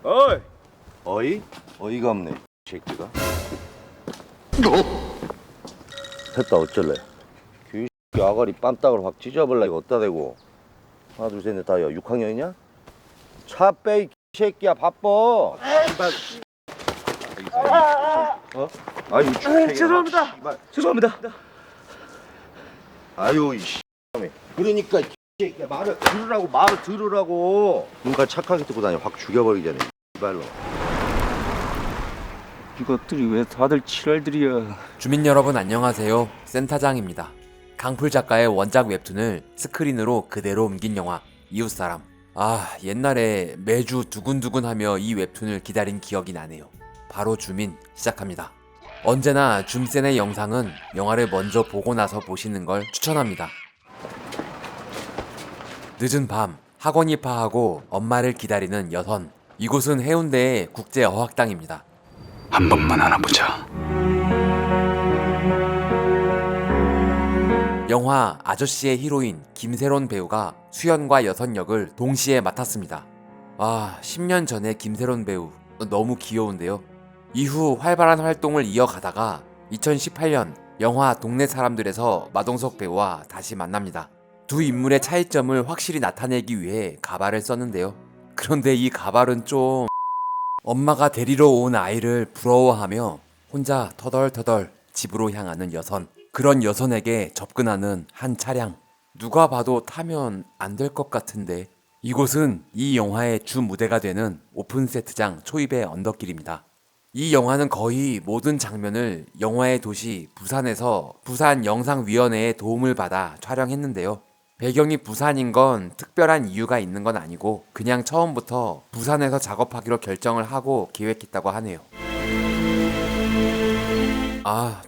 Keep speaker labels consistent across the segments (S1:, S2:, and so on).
S1: 어이!
S2: 어이? 어이가 없네, 이 새끼가. 됐다, 어쩔래? 귀 아가리 빰딱을 확 찢어버려. 이거 어디다 대고. 하나, 둘, 셋, 넷, 다야. 6학년이냐? 차 빼, 이 새끼야, 바빠. 어? 아유,
S1: 죄송합니다. 죄송합니다.
S2: 아유, 이 씨X놈이. 그러니까, 이 새끼야, 말을 들으라고. 눈까지 착하게 뜨고 다녀. 확 죽여버리잖아, 이 발로.
S1: 이것들이 왜 다들 칠알들이야.
S3: 주민 여러분 안녕하세요. 센타장입니다. 강풀 작가의 원작 웹툰을 스크린으로 그대로 옮긴 영화 이웃사람. 옛날에 매주 두근두근하며 이 웹툰을 기다린 기억이 나네요. 바로 주민 시작합니다. 언제나 줌센의 영상은 영화를 먼저 보고 나서 보시는 걸 추천합니다. 늦은 밤 학원 입학하고 엄마를 기다리는 여선. 이곳은 해운대의 국제어학당입니다.
S4: 한 번만 알아보자.
S3: 영화 아저씨의 히로인 김세론 배우가 수연과 여선 역을 동시에 맡았습니다. 10년 전에 김세론 배우 너무 귀여운데요. 이후 활발한 활동을 이어가다가 2018년 영화 동네 사람들에서 마동석 배우와 다시 만납니다. 두 인물의 차이점을 확실히 나타내기 위해 가발을 썼는데요. 그런데 이 가발은 좀... 엄마가 데리러 온 아이를 부러워하며 혼자 터덜터덜 집으로 향하는 여선. 그런 여선에게 접근하는 한 차량. 누가 봐도 타면 안 될 것 같은데. 이곳은 이 영화의 주 무대가 되는 오픈 세트장 초입의 언덕길입니다. 이 영화는 거의 모든 장면을 영화의 도시 부산에서 부산영상위원회의 도움을 받아 촬영했는데요. 배경이 부산인 건 특별한 이유가 있는 건 아니고 그냥 처음부터 부산에서 작업하기로 결정을 하고 계획했다고 하네요.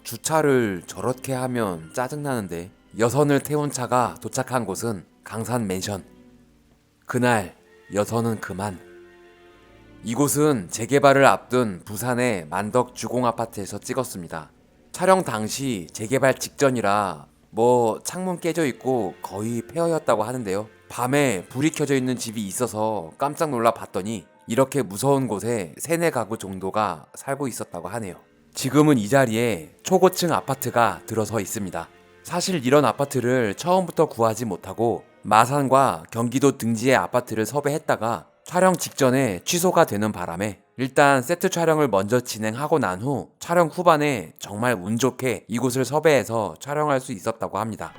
S3: 주차를 저렇게 하면 짜증나는데. 여선을 태운 차가 도착한 곳은 강산 맨션. 그날 여선은 그만. 이곳은 재개발을 앞둔 부산의 만덕 주공 아파트에서 찍었습니다. 촬영 당시 재개발 직전이라 창문 깨져 있고 거의 폐허였다고 하는데요. 밤에 불이 켜져 있는 집이 있어서 깜짝 놀라 봤더니 이렇게 무서운 곳에 3-4가구 정도가 살고 있었다고 하네요. 지금은 이 자리에 초고층 아파트가 들어서 있습니다. 사실 이런 아파트를 처음부터 구하지 못하고 마산과 경기도 등지의 아파트를 섭외했다가 촬영 직전에 취소가 되는 바람에 일단 세트 촬영을 먼저 진행하고 난 후 촬영 후반에 정말 운 좋게 이곳을 섭외해서 촬영할 수 있었다고 합니다.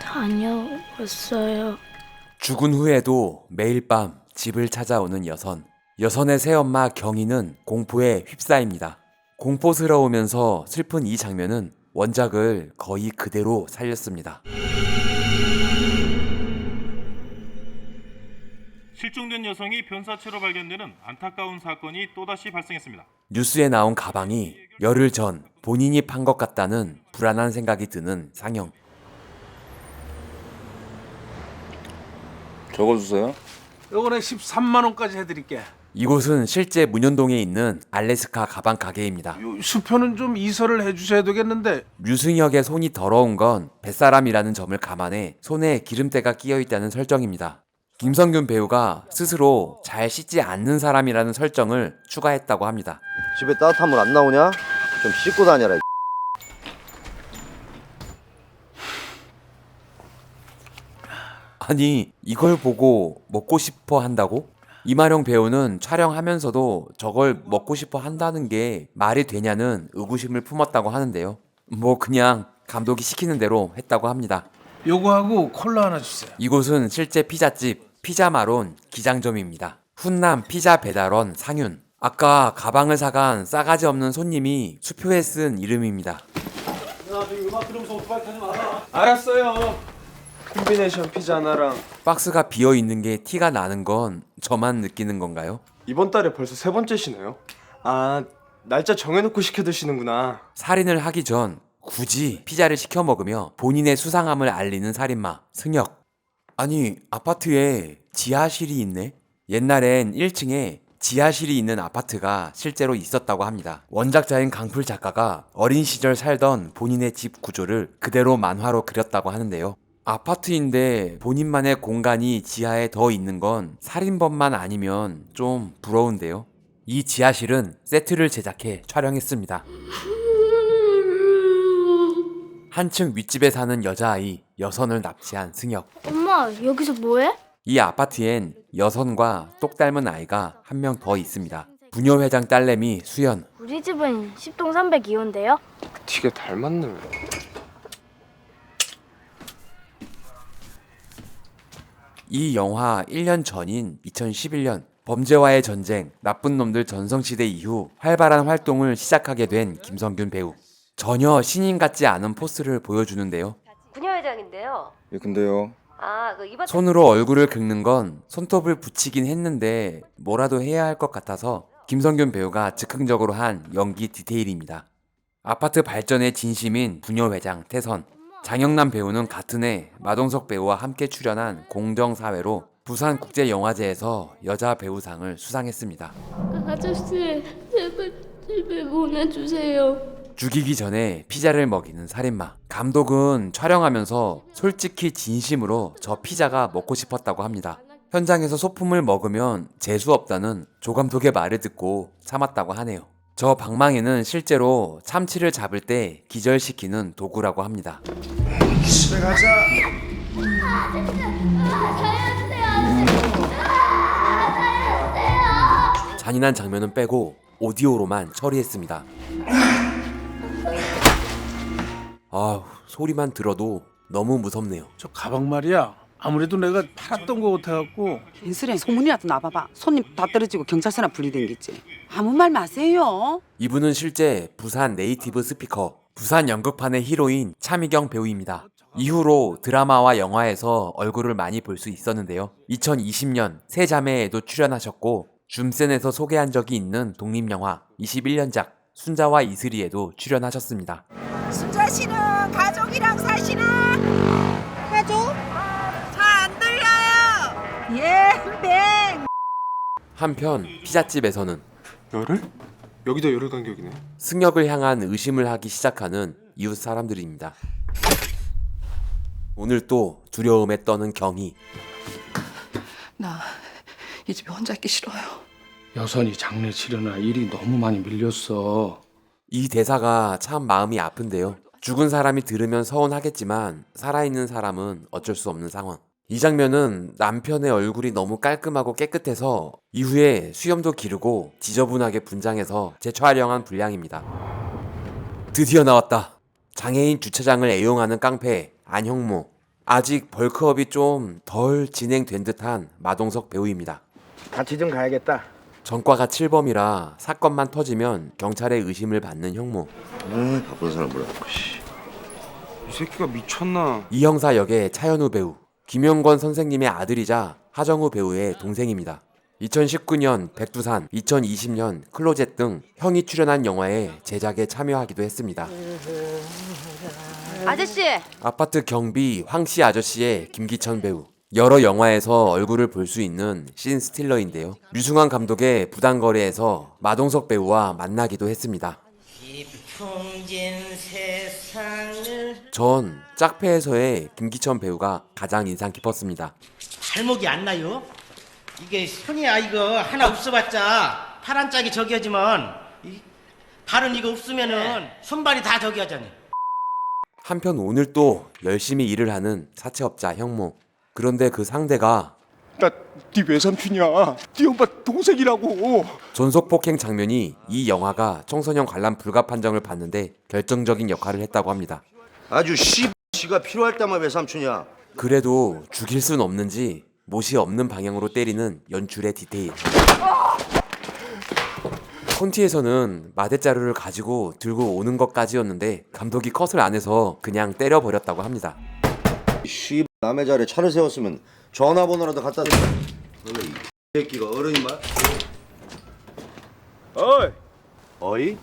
S5: 다녀왔어요.
S3: 죽은 후에도 매일 밤 집을 찾아오는 여선. 여선의 새엄마 경희는 공포에 휩싸입니다. 공포스러우면서 슬픈 이 장면은 원작을 거의 그대로 살렸습니다.
S6: 실종된 여성이 변사체로 발견되는 안타까운 사건이 또다시 발생했습니다.
S3: 뉴스에 나온 가방이 열흘 전 본인이 판 것 같다는 불안한 생각이 드는 상영.
S1: 적어주세요.
S4: 요번에 13만 원까지 해드릴게.
S3: 이곳은 실제 문현동에 있는 알래스카 가방 가게입니다.
S4: 수표는 좀 이설을 해주셔야 되겠는데.
S3: 류승혁의 손이 더러운 건 뱃사람이라는 점을 감안해 손에 기름때가 끼어 있다는 설정입니다. 김성균 배우가 스스로 잘 씻지 않는 사람이라는 설정을 추가했다고 합니다.
S2: 집에 따뜻한 물 안 나오냐? 좀 씻고 다녀라, 이
S3: 아니, 이걸 보고 먹고 싶어 한다고? 이마령 배우는 촬영하면서도 저걸 먹고 싶어 한다는 게 말이 되냐는 의구심을 품었다고 하는데요. 그냥 감독이 시키는 대로 했다고 합니다.
S4: 요거하고 콜라 하나 주세요.
S3: 이곳은 실제 피자집 피자마론 기장점입니다. 훈남 피자 배달원 상윤. 아까 가방을 사간 싸가지 없는 손님이 수표에 쓴 이름입니다.
S1: 알았어요. 콤비네이션 피자 하나랑.
S3: 박스가 비어있는 게 티가 나는 건 저만 느끼는 건가요?
S7: 이번 달에 벌써 3번째시네요. 날짜 정해놓고 시켜 드시는구나.
S3: 살인을 하기 전 굳이 피자를 시켜 먹으며 본인의 수상함을 알리는 살인마 승혁. 아니, 아파트에 지하실이 있네? 옛날엔 1층에 지하실이 있는 아파트가 실제로 있었다고 합니다. 원작자인 강풀 작가가 어린 시절 살던 본인의 집 구조를 그대로 만화로 그렸다고 하는데요. 아파트인데 본인만의 공간이 지하에 더 있는 건 살인범만 아니면 좀 부러운데요. 이 지하실은 세트를 제작해 촬영했습니다. 한층 윗집에 사는 여자아이 여선을 납치한 승혁.
S5: 엄마, 여기서 뭐해?
S3: 이 아파트엔 여선과 똑 닮은 아이가 한 명 더 있습니다. 부녀회장 딸내미 수연.
S5: 우리 집은 10동 302호인데요.
S7: 되게 닮았네.
S3: 이 영화 1년 전인 2011년 범죄와의 전쟁, 나쁜 놈들 전성시대 이후 활발한 활동을 시작하게 된 김성균 배우. 전혀 신인 같지 않은 포스를 보여주는데요.
S8: 부녀회장인데요.
S7: 예, 근데요.
S8: 이번
S3: 손으로 얼굴을 긁는 건 손톱을 붙이긴 했는데 뭐라도 해야 할 것 같아서 김성균 배우가 즉흥적으로 한 연기 디테일입니다. 아파트 발전의 진심인 부녀회장 태선. 장영남 배우는 같은 해 마동석 배우와 함께 출연한 공정사회로 부산국제영화제에서 여자 배우상을 수상했습니다.
S5: 아저씨, 제발 집에 보내주세요.
S3: 죽이기 전에 피자를 먹이는 살인마. 감독은 촬영하면서 솔직히 진심으로 저 피자가 먹고 싶었다고 합니다. 현장에서 소품을 먹으면 재수 없다는 조감독의 말을 듣고 참았다고 하네요. 저 방망이는 실제로 참치를 잡을 때 기절시키는 도구라고 합니다.
S4: 집에 가자.
S3: 잔인한 장면은 빼고 오디오로만 처리했습니다. 아우, 소리만 들어도 너무 무섭네요.
S4: 저 가방 말이야. 아무래도 내가 팔았던 거 같아갖고.
S9: 인스레 소문이라도 나봐봐. 손님 다 떨어지고 경찰서나 분리된겠지. 아무 말 마세요.
S3: 이분은 실제 부산 네이티브 스피커, 부산 연극판의 히로인 차미경 배우입니다. 이후로 드라마와 영화에서 얼굴을 많이 볼 수 있었는데요. 2020년 세 자매에도 출연하셨고 줌센에서 소개한 적이 있는 독립영화 21년작 순자와 이슬이에도 출연하셨습니다.
S9: 순자 씨는 가족이랑 사시나? 가족? 잘 안 들려요. 예, 뱅.
S3: 한편 피자집에서는
S7: 열흘? 여기도 열흘 간격이네.
S3: 승역을 향한 의심을 하기 시작하는 이웃 사람들입니다. 오늘 또 두려움에 떠는 경희.
S10: 나 이 집에 혼자 있기 싫어요.
S4: 여선이 장례 치르느라 일이 너무 많이 밀렸어.
S3: 이 대사가 참 마음이 아픈데요. 죽은 사람이 들으면 서운하겠지만 살아있는 사람은 어쩔 수 없는 상황. 이 장면은 남편의 얼굴이 너무 깔끔하고 깨끗해서 이후에 수염도 기르고 지저분하게 분장해서 재촬영한 분량입니다. 드디어 나왔다. 장애인 주차장을 애용하는 깡패 안형무. 아직 벌크업이 좀 덜 진행된 듯한 마동석 배우입니다.
S11: 같이 좀 가야겠다.
S3: 전과가 7범이라 사건만 터지면 경찰의 의심을 받는 형무.
S2: 바쁜 사람 뭐라.
S7: 이 새끼가 미쳤나?
S3: 이 형사 역의 차현우 배우. 김영권 선생님의 아들이자 하정우 배우의 동생입니다. 2019년 백두산, 2020년 클로젯 등 형이 출연한 영화의 제작에 참여하기도 했습니다.
S8: 아저씨.
S3: 아파트 경비 황씨 아저씨의 김기천 배우. 여러 영화에서 얼굴을 볼 수 있는 씬 스틸러인데요. 류승환 감독의 부당거래에서 마동석 배우와 만나기도 했습니다. 전 짝패에서의 김기천 배우가 가장 인상 깊었습니다.
S11: 발목이 안 나요? 이게 손이야 이거 하나 없어봤자 팔 한 짝이 저기 하지만 발은 이거 없으면은 손발이 다 저기 하잖아.
S3: 한편 오늘 또 열심히 일을 하는 사채업자 형무. 그런데 그 상대가
S7: 나 네 외삼촌이야. 네 오빠 동생이라고.
S3: 존속폭행 장면이 이 영화가 청소년 관람 불가 판정을 받는데 결정적인 역할을 했다고 합니다.
S2: 아주 씨가 필요할 때만 외삼촌이야.
S3: 그래도 죽일 순 없는지 못이 없는 방향으로 때리는 연출의 디테일. 콘티에서는 마대자루를 가지고 들고 오는 것까지였는데 감독이 컷을 안 해서 그냥 때려버렸다고 합니다.
S2: 남의 자리에 차를 세웠으면 전화번호라도 갖다 대. 원래 이 새끼가 어른이 말. 어이?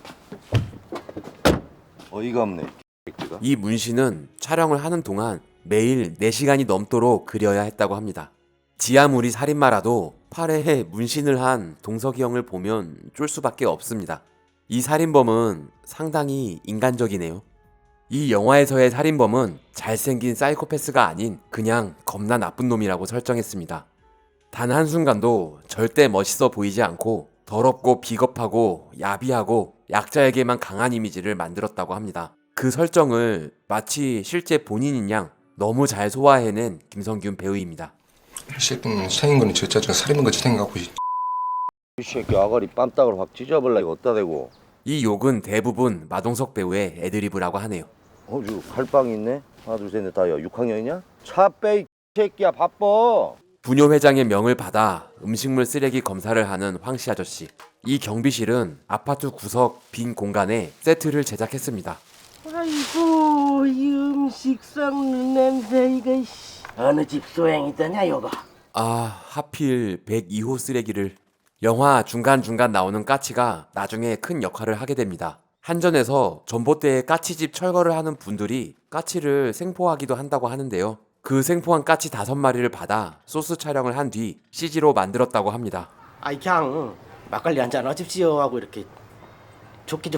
S2: 어이가 없네. 새끼가.
S3: 이 문신은 촬영을 하는 동안 매일 4시간이 넘도록 그려야 했다고 합니다. 지하물이 살인마라도 팔에 문신을 한 동석이 형을 보면 쫄 수밖에 없습니다. 이 살인범은 상당히 인간적이네요. 이 영화에서의 살인범은 잘생긴 사이코패스가 아닌 그냥 겁나 나쁜 놈이라고 설정했습니다. 단 한순간도 절대 멋있어 보이지 않고 더럽고 비겁하고 야비하고 약자에게만 강한 이미지를 만들었다고 합니다. 그 설정을 마치 실제 본인인 양 너무 잘 소화해낸 김성균 배우입니다.
S4: 이 새끼는 생긴 거는 저짜증 살인만 같이 생각하고
S2: 이 새끼 아가리 빰딱을 확 찢어버려 이거 어디다 대고.
S3: 이 욕은 대부분 마동석 배우의 애드리브라고 하네요.
S2: 저 칼빵이 있네. 하나 둘 셋 넷 다야 6학년이냐? 차 빼 이 새끼야 바빠.
S3: 부녀 회장의 명을 받아 음식물 쓰레기 검사를 하는 황씨 아저씨. 이 경비실은 아파트 구석 빈 공간에 세트를 제작했습니다.
S11: 아이고 이 음식 썩는 냄새 이거 어느 집 소행이더냐 이거.
S3: 아, 하필 102호 쓰레기를. 영화 중간중간 나오는 까치가 나중에 큰 역할을 하게 됩니다. 한전에서 전봇대에 까치집 철거를 하는 분들이 까치를 생포하기도 한다고 하는데요. 그 생포한 까치 5마리를 받아 소스 촬영을 한 뒤 CG로 만들었다고 합니다.
S11: 아이 그냥 막걸리 한잔 하십시오 하고 이렇게 좋게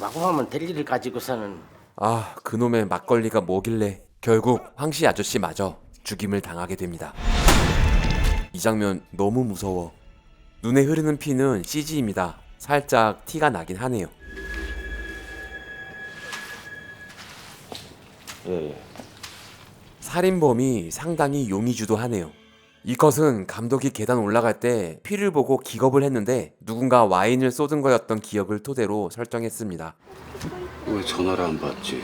S11: 마구 하면 될 일을 가지고서는.
S3: 아, 그놈의 막걸리가 뭐길래 결국 황씨 아저씨마저 죽임을 당하게 됩니다. 이 장면 너무 무서워. 눈에 흐르는 피는 CG입니다. 살짝 티가 나긴 하네요.
S2: 예.
S3: 살인범이 상당히 용의주도하네요. 이것은 감독이 계단 올라갈 때 피를 보고 기겁을 했는데 누군가 와인을 쏟은 거였던 기억을 토대로 설정했습니다.
S4: 왜 전화를 안 받지?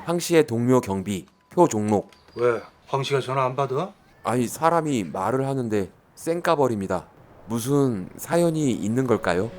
S3: 황 씨의 동료 경비 표종록.
S4: 왜? 황 씨가 전화 안 받아?
S3: 아니, 사람이 말을 하는데 쌩까버립니다. 무슨 사연이 있는 걸까요?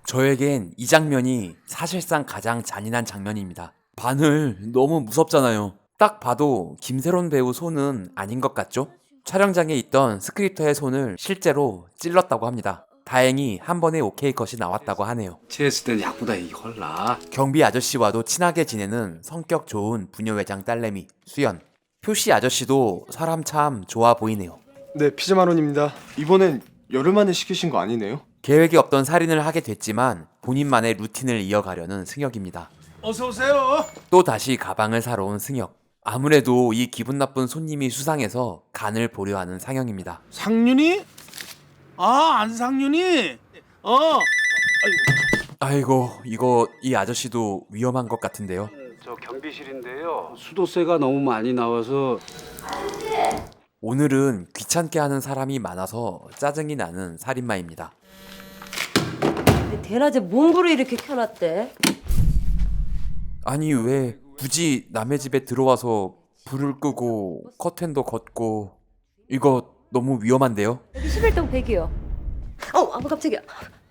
S3: 저에겐 이 장면이 사실상 가장 잔인한 장면입니다. 바늘 너무 무섭잖아요. 딱 봐도 김세론 배우 손은 아닌 것 같죠? 촬영장에 있던 스크립터의 손을 실제로 찔렀다고 합니다. 다행히 한 번에 오케이 컷이 나왔다고 하네요.
S4: 체했을 땐 약보다 이게 헐라.
S3: 경비 아저씨와도 친하게 지내는 성격 좋은 부녀회장 딸내미 수연. 표씨 아저씨도 사람 참 좋아 보이네요.
S7: 네, 피자마론입니다. 이번엔 열흘 만에 시키신 거 아니네요?
S3: 계획이 없던 살인을 하게 됐지만 본인만의 루틴을 이어가려는 승혁입니다.
S7: 어서 오세요.
S3: 또 다시 가방을 사러 온 승혁. 아무래도 이 기분 나쁜 손님이 수상해서 간을 보려 하는 상영입니다.
S11: 상윤이? 안상윤이?
S3: 아이고, 이거 이 아저씨도 위험한 것 같은데요.
S4: 저 경비실인데요. 수도세가 너무 많이 나와서.
S3: 오늘은 귀찮게 하는 사람이 많아서 짜증이 나는 살인마입니다.
S8: 대낮에 뭔 불을 이렇게 켜놨대?
S3: 아니, 왜 굳이 남의 집에 들어와서 불을 끄고 커튼도 걷고. 이거 너무 위험한데요?
S8: 여기 11동 100이요. 깜짝이야.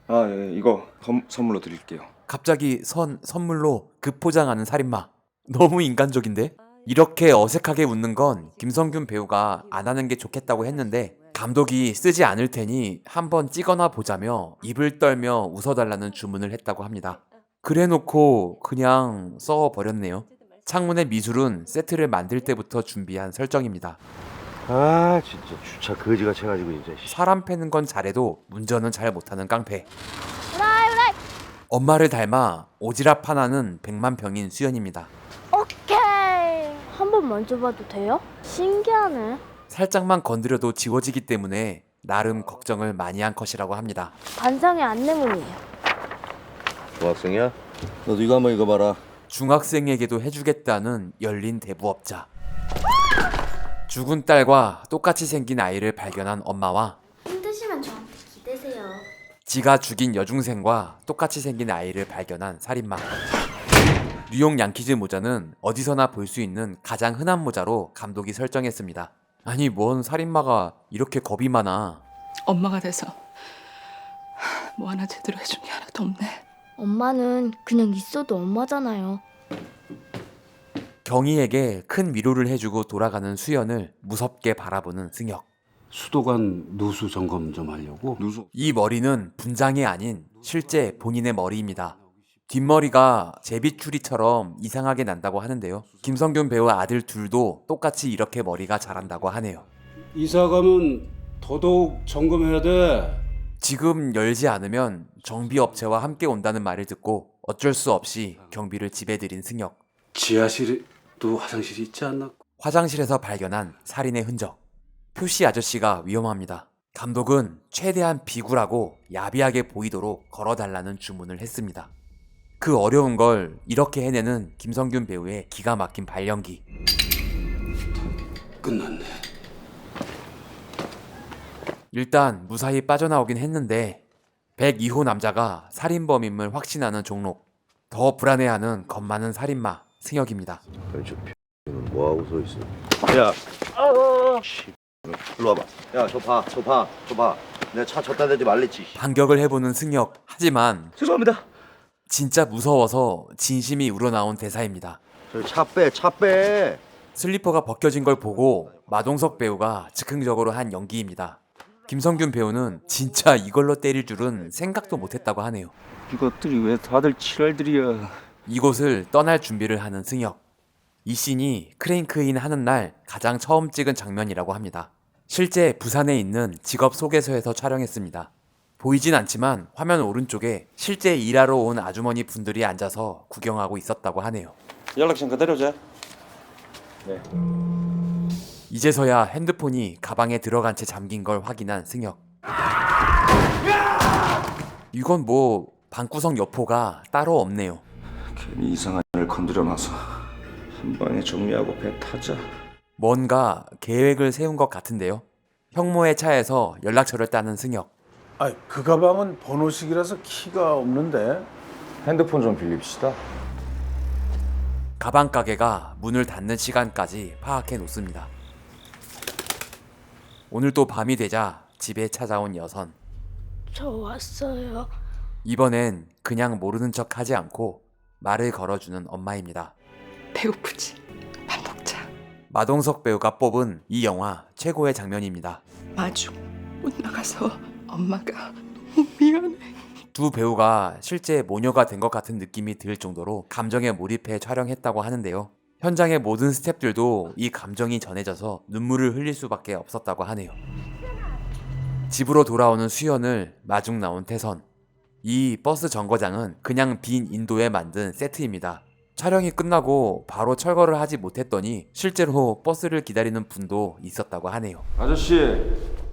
S7: 아, 예, 이거 선물로 드릴게요.
S3: 갑자기 선물로 급포장하는 살인마. 너무 인간적인데? 이렇게 어색하게 웃는 건 김성균 배우가 안 하는 게 좋겠다고 했는데 감독이 쓰지 않을 테니 한번 찍어나 보자며 입을 떨며 웃어달라는 주문을 했다고 합니다. 그래놓고 그냥 써버렸네요. 창문의 미술은 세트를 만들 때부터 준비한 설정입니다.
S2: 아 진짜 주차 거지같이 해가지고 진짜.
S3: 사람 패는 건 잘해도 운전은 잘 못하는 깡패. 엄마를 닮아 오지랖 하나는 100만평인 수연입니다.
S5: 오케이. 한번 만져봐도 돼요? 신기하네.
S3: 살짝만 건드려도 지워지기 때문에 나름 걱정을 많이 한 컷이라고 합니다.
S5: 반상의 안내문이에요.
S2: 중학생이야? 너도 이거 한번 읽어봐라.
S3: 중학생에게도 해주겠다는 열린 대부업자. 죽은 딸과 똑같이 생긴 아이를 발견한 엄마와
S5: 힘드시면 저한테 기대세요.
S3: 지가 죽인 여중생과 똑같이 생긴 아이를 발견한 살인마. 뉴욕 양키즈 모자는 어디서나 볼 수 있는 가장 흔한 모자로 감독이 설정했습니다. 아니, 뭔 살인마가 이렇게 겁이 많아.
S10: 엄마가 돼서 뭐 하나 제대로 해준 게 하나도 없네.
S5: 엄마는 그냥 있어도 엄마잖아요.
S3: 경희에게 큰 위로를 해주고 돌아가는 수연을 무섭게 바라보는 승혁.
S4: 수도관 누수 점검 좀 하려고.
S3: 이 머리는 분장이 아닌 실제 본인의 머리입니다. 뒷머리가 제비추리처럼 이상하게 난다고 하는데요. 김성균 배우 아들 둘도 똑같이 이렇게 머리가 자란다고 하네요.
S4: 이사 가면 더더욱 점검해야 돼.
S3: 지금 열지 않으면 정비업체와 함께 온다는 말을 듣고 어쩔 수 없이 경비를 집에들인 승혁.
S4: 지하실에도 화장실이 있지 않나?
S3: 화장실에서 발견한 살인의 흔적. 표씨 아저씨가 위험합니다. 감독은 최대한 비굴하고 야비하게 보이도록 걸어달라는 주문을 했습니다. 그 어려운 걸 이렇게 해내는 김성균 배우의 기가 막힌 발연기.
S4: 끝났네.
S3: 일단 무사히 빠져나오긴 했는데 102호 남자가 살인범임을 확신하는 종록. 더 불안해하는 겁 많은 살인마 승혁입니다.
S2: 저 X는 뭐하고 서 있어? 야, 씨, 일로 와봐. 야, 저 봐. 내가 차 졌다 대지 말랬지.
S3: 반격을 해보는 승혁. 하지만
S1: 죄송합니다.
S3: 진짜 무서워서 진심이 우러나온 대사입니다.
S2: 저 차 빼.
S3: 슬리퍼가 벗겨진 걸 보고 마동석 배우가 즉흥적으로 한 연기입니다. 김성균 배우는 진짜 이걸로 때릴 줄은 생각도 못했다고 하네요.
S1: 이것들이 왜 다들 칠할들이야.
S3: 이곳을 떠날 준비를 하는 승혁. 이 씬이 크랭크인 하는 날 가장 처음 찍은 장면이라고 합니다. 실제 부산에 있는 직업 소개서에서 촬영했습니다. 보이진 않지만 화면 오른쪽에 실제 일하러 온 아주머니 분들이 앉아서 구경하고 있었다고 하네요.
S1: 연락처 그대로 줘. 네.
S3: 이제서야 핸드폰이 가방에 들어간 채 잠긴 걸 확인한 승혁. 이건 뭐 방구석 여포가 따로 없네요.
S1: 괜히 이상한 걸 건드려놔서 한 방에 정리하고 배 타자.
S3: 뭔가 계획을 세운 것 같은데요. 형모의 차에서 연락처를 따는 승혁.
S4: 아, 그 가방은 번호식이라서 키가 없는데.
S1: 핸드폰 좀 빌립시다.
S3: 가방 가게가 문을 닫는 시간까지 파악해 놓습니다. 오늘 또 밤이 되자 집에 찾아온 여선.
S5: 저 왔어요.
S3: 이번엔 그냥 모르는 척 하지 않고 말을 걸어주는 엄마입니다.
S10: 배고프지? 밥 먹자.
S3: 마동석 배우가 뽑은 이 영화 최고의 장면입니다.
S10: 마중 못 나가서 엄마가 너무 미안해.
S3: 두 배우가 실제 모녀가 된 것 같은 느낌이 들 정도로 감정에 몰입해 촬영했다고 하는데요. 현장의 모든 스태프들도 이 감정이 전해져서 눈물을 흘릴 수밖에 없었다고 하네요. 집으로 돌아오는 수연을 마중 나온 태선. 이 버스 정거장은 그냥 빈 인도에 만든 세트입니다. 촬영이 끝나고 바로 철거를 하지 못했더니 실제로 버스를 기다리는 분도 있었다고 하네요.
S1: 아저씨.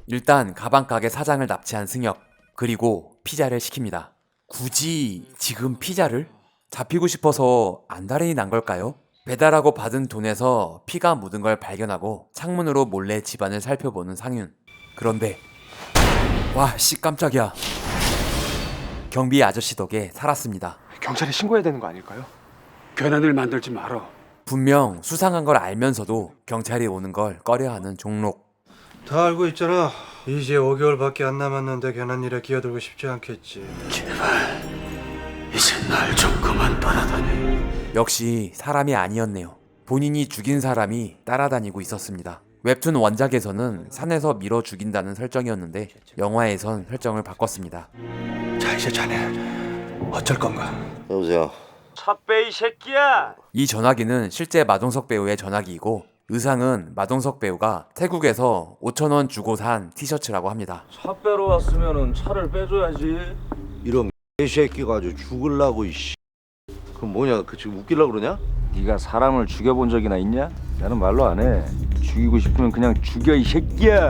S3: 일단 가방 가게 사장을 납치한 승혁. 그리고 피자를 시킵니다. 굳이 지금 피자를? 잡히고 싶어서 안달이 난 걸까요? 배달하고 받은 돈에서 피가 묻은 걸 발견하고 창문으로 몰래 집안을 살펴보는 상윤. 그런데 와, 씨 깜짝이야. 경비 아저씨 덕에 살았습니다.
S7: 경찰에 신고해야 되는 거 아닐까요?
S4: 괜한 일 만들지 말어.
S3: 분명 수상한 걸 알면서도 경찰이 오는 걸 꺼려하는 종록.
S12: 다 알고 있잖아. 이제 5개월밖에 안 남았는데 괜한 일에 끼어들고 싶지 않겠지.
S4: 제발 이제 날 좀 그만 따라다니.
S3: 역시 사람이 아니었네요. 본인이 죽인 사람이 따라다니고 있었습니다. 웹툰 원작에서는 산에서 밀어 죽인다는 설정이었는데 영화에선 설정을 바꿨습니다.
S4: 자, 이제 자네 어쩔 건가?
S2: 여보세요.
S1: 차 빼 이 새끼야.
S3: 이 전화기는 실제 마동석 배우의 전화기이고 의상은 마동석 배우가 태국에서 5,000원 주고 산 티셔츠라고 합니다.
S1: 차 빼러 왔으면은 차를 빼줘야지.
S2: 이런 개새끼가 아주 죽을라고 이씨. 그럼 뭐냐? 그 지금 웃기려고 그러냐?
S1: 네가 사람을 죽여본 적이나 있냐? 나는 말로 안 해. 죽이고 싶으면 그냥 죽여 이 새끼야.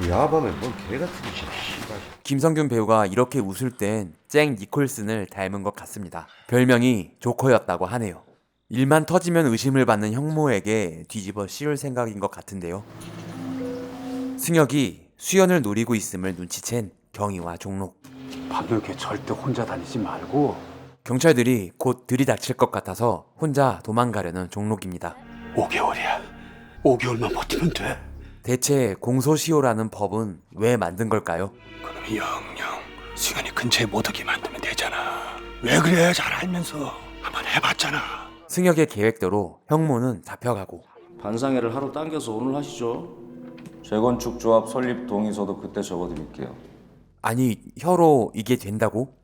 S2: 야밤에 뭔 개같은 씨발.
S3: 김성균 배우가 이렇게 웃을 땐 잭 니콜슨을 닮은 것 같습니다. 별명이 조커였다고 하네요. 일만 터지면 의심을 받는 형모에게 뒤집어 씌울 생각인 것 같은데요. 승혁이 수연을 노리고 있음을 눈치챈 경희와 종록.
S4: 밤늦게 절대 혼자 다니지 말고.
S3: 경찰들이 곧 들이닥칠 것 같아서 혼자 도망가려는 종록입니다.
S4: 5개월이야. 5개월만 버티면 돼.
S3: 대체 공소시효라는 법은 왜 만든 걸까요?
S4: 그럼 영영 수연이 근처에 못 오게 만들면 되잖아. 왜 그래? 잘 알면서 한번 해봤잖아.
S3: 승혁의 계획대로 형모는 잡혀가고
S1: 반상회를 하루 당겨서 오늘 하시죠. 재건축 조합 설립 동의서도 그때 적어드릴게요.
S3: 아니 혀로 이게 된다고?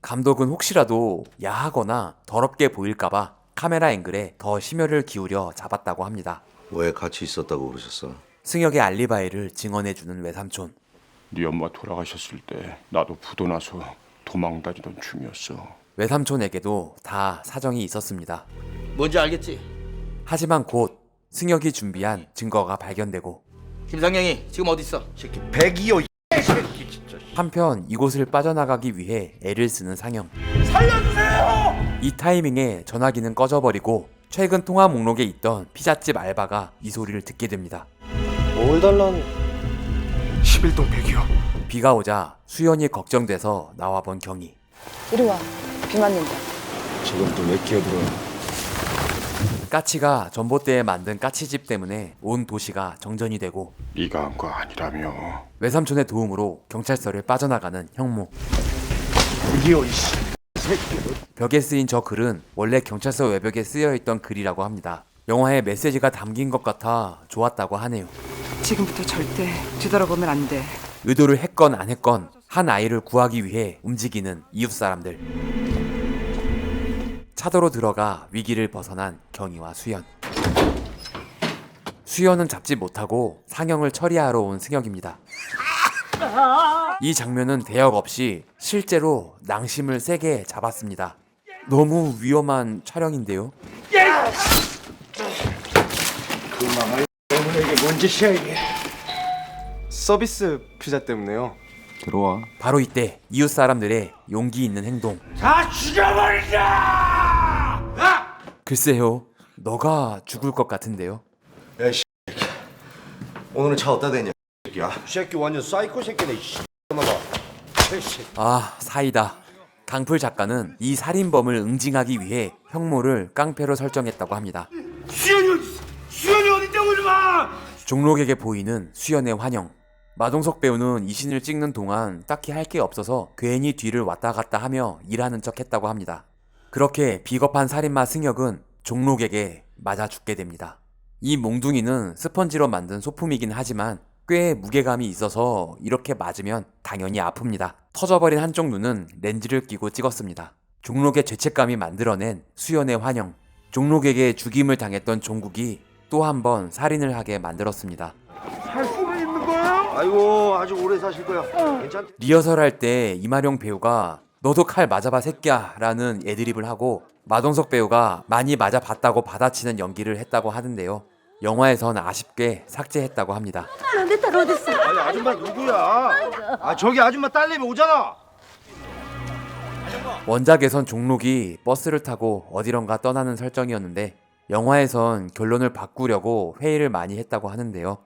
S3: 감독은 혹시라도 야하거나 더럽게 보일까봐 카메라 앵글에 더 심혈을 기울여 잡았다고 합니다.
S2: 왜 같이 있었다고 그러셨어?
S3: 승혁의 알리바이를 증언해주는 외삼촌.
S4: 네 엄마 돌아가셨을 때 나도 부도 나서 도망다니던 중이었어.
S3: 외삼촌에게도 다 사정이 있었습니다.
S11: 뭔지 알겠지?
S3: 하지만 곧 승혁이 준비한 증거가 발견되고
S11: 김상영이 지금 어디 있어?
S2: 새끼 백이요 이 새끼 진짜.
S3: 한편 이곳을 빠져나가기 위해 애를 쓰는 상영. 살려주세요! 이 타이밍에 전화기는 꺼져버리고 최근 통화 목록에 있던 피자집 알바가 이 소리를 듣게 됩니다.
S7: 뭘 달라는?
S4: 11동 100이요.
S3: 비가 오자 수연이 걱정돼서 나와본 경희.
S10: 이리 와. 비 맞는다.
S2: 지금 또 왜 끼어들어요?
S3: 까치가 전봇대에 만든 까치집 때문에 온 도시가 정전이 되고
S4: 네가 한 거 아니라며.
S3: 외삼촌의 도움으로 경찰서를 빠져나가는 형무.
S2: 이요 이씨.
S3: 벽에 쓰인 저 글은 원래 경찰서 외벽에 쓰여있던 글이라고 합니다. 영화에 메시지가 담긴 것 같아 좋았다고 하네요.
S9: 지금부터 절대 뒤돌아보면 안 돼.
S3: 의도를 했건 안 했건 한 아이를 구하기 위해 움직이는 이웃 사람들. 차도로 들어가 위기를 벗어난 경희와 수연. 수연은 잡지 못하고 상영을 처리하러 온 승혁입니다. 이 장면은 대역 없이 실제로 낭심을 세게 잡았습니다. 너무 위험한 촬영인데요.
S7: 이게 뭔 짓이야 이게? 서비스 피자 때문에요.
S1: 들어와.
S3: 바로 이때 이웃 사람들의 용기 있는 행동.
S11: 다 죽여버리자!
S3: 글쎄요, 너가 죽을 것 같은데요.
S2: 야 씨. 오늘은 차 어디다 대냐? 새끼야. 새끼 완전 사이코 새끼네. 씨.
S3: 아, 사이다. 강풀 작가는 이 살인범을 응징하기 위해 형모를 깡패로 설정했다고 합니다.
S11: 수연이 어딨냐고 좀 봐!
S3: 종록에게 보이는 수연의 환영. 마동석 배우는 이 신을 찍는 동안 딱히 할 게 없어서 괜히 뒤를 왔다 갔다 하며 일하는 척 했다고 합니다. 그렇게 비겁한 살인마 승혁은 종록에게 맞아 죽게 됩니다. 이 몽둥이는 스펀지로 만든 소품이긴 하지만 꽤 무게감이 있어서 이렇게 맞으면 당연히 아픕니다. 터져버린 한쪽 눈은 렌즈를 끼고 찍었습니다. 종록의 죄책감이 만들어낸 수연의 환영. 종록에게 죽임을 당했던 종국이 또 한 번 살인을 하게 만들었습니다.
S2: 살 수가 있는 거야? 아이고 아주 오래 사실 거야. 괜찮?
S3: 리허설 할 때 이마룡 배우가 너도 칼 맞아봐 새끼야 라는 애드립을 하고 마동석 배우가 많이 맞아봤다고 받아치는 연기를 했다고 하는데요. 영화에선 아쉽게 삭제했다고 합니다.
S8: 내 딸 어딨어?
S2: 아니 아줌마 누구야? 아 저기 아줌마 딸내미 오잖아.
S3: 원작에선 종록이 버스를 타고 어디론가 떠나는 설정이었는데 영화에선 결론을 바꾸려고 회의를 많이 했다고 하는데요.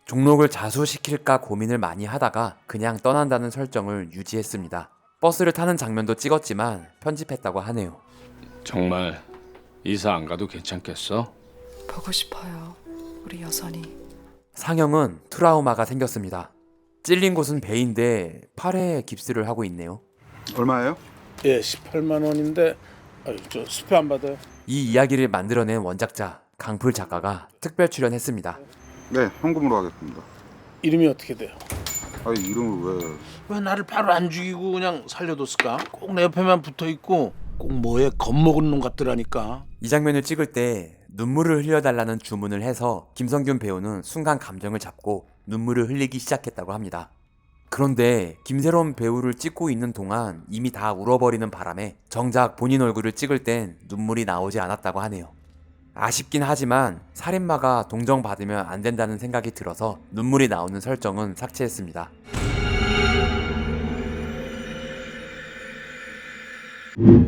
S3: 종록을 자수시킬까 고민을 많이 하다가 그냥 떠난다는 설정을 유지했습니다. 버스를 타는 장면도 찍었지만 편집했다고 하네요.
S4: 정말 이사 안 가도 괜찮겠어?
S10: 보고 싶어요. 우리 여선이.
S3: 상영은 트라우마가 생겼습니다. 찔린 곳은 배인데 팔에 깁스를 하고 있네요.
S12: 얼마예요?
S4: 예, 18만 원인데 저 수표 안 받아요?
S3: 이 이야기를 만들어낸 원작자 강풀 작가가 특별 출연했습니다.
S12: 네, 현금으로 하겠습니다.
S4: 이름이 어떻게 돼요?
S12: 아니 이름을 왜?
S4: 왜 나를 바로 안 죽이고 그냥 살려뒀을까? 꼭 내 옆에만 붙어있고 꼭 뭐에 겁먹은 놈 같더라니까.
S3: 이 장면을 찍을 때 눈물을 흘려달라는 주문을 해서 김성균 배우는 순간 감정을 잡고 눈물을 흘리기 시작했다고 합니다. 그런데 김새로운 배우를 찍고 있는 동안 이미 다 울어버리는 바람에 정작 본인 얼굴을 찍을 땐 눈물이 나오지 않았다고 하네요. 아쉽긴 하지만 살인마가 동정받으면 안 된다는 생각이 들어서 눈물이 나오는 설정은 삭제했습니다.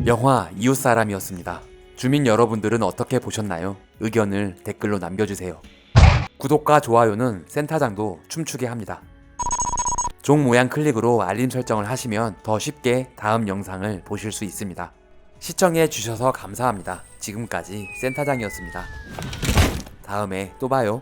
S3: 영화 이웃사람이었습니다. 주민 여러분들은 어떻게 보셨나요? 의견을 댓글로 남겨주세요. 구독과 좋아요는 센터장도 춤추게 합니다. 종 모양 클릭으로 알림 설정을 하시면 더 쉽게 다음 영상을 보실 수 있습니다. 시청해 주셔서 감사합니다. 지금까지 센터장이었습니다. 다음에 또 봐요.